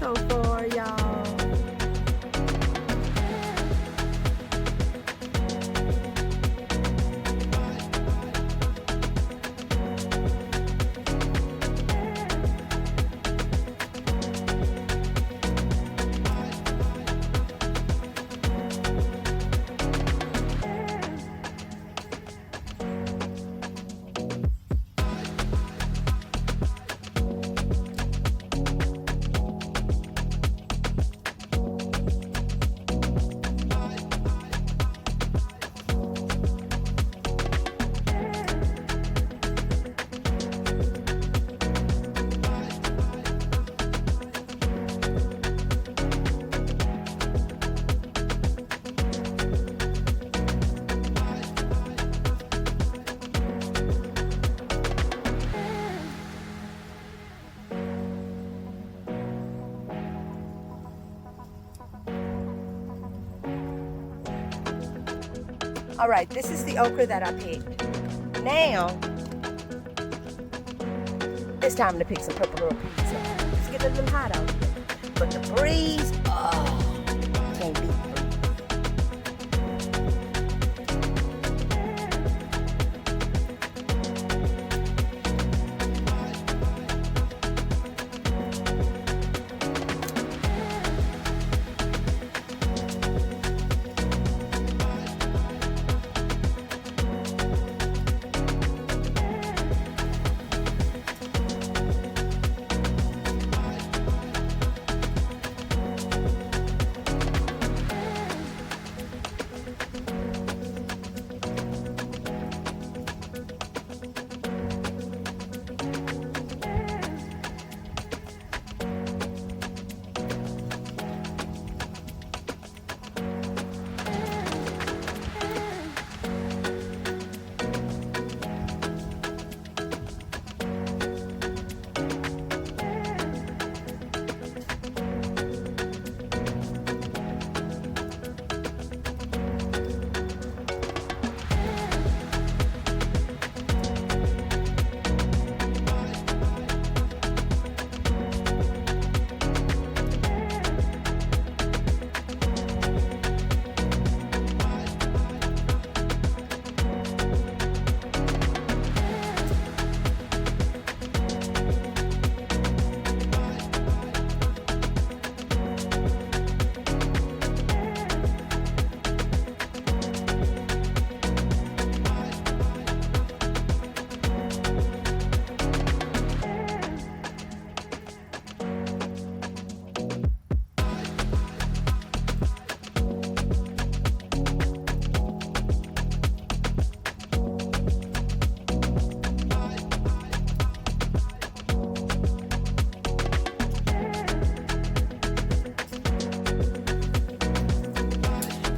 so far, y'all. All right, this is the okra that I picked. Now, it's time to pick some purple herb peas. It's getting a little hot out here. But the breeze, oh, can't beat the breeze.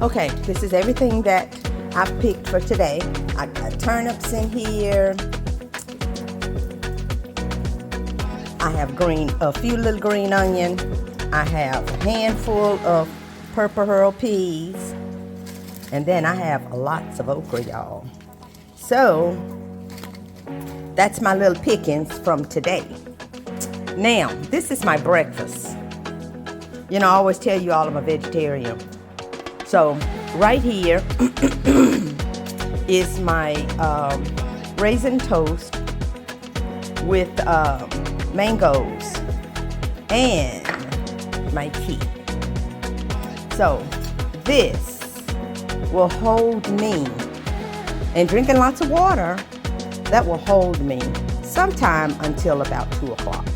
Okay, this is everything that I picked for today. I got turnips in here. I have a few little green onion. I have a handful of purple herb peas. And then I have lots of okra, y'all. So, that's my little pickings from today. Now, this is my breakfast. You know, I always tell you all I'm a vegetarian. So right here is my raisin toast with mangoes and my tea. So this will hold me, and drinking lots of water, that will hold me sometime until about 2 o'clock.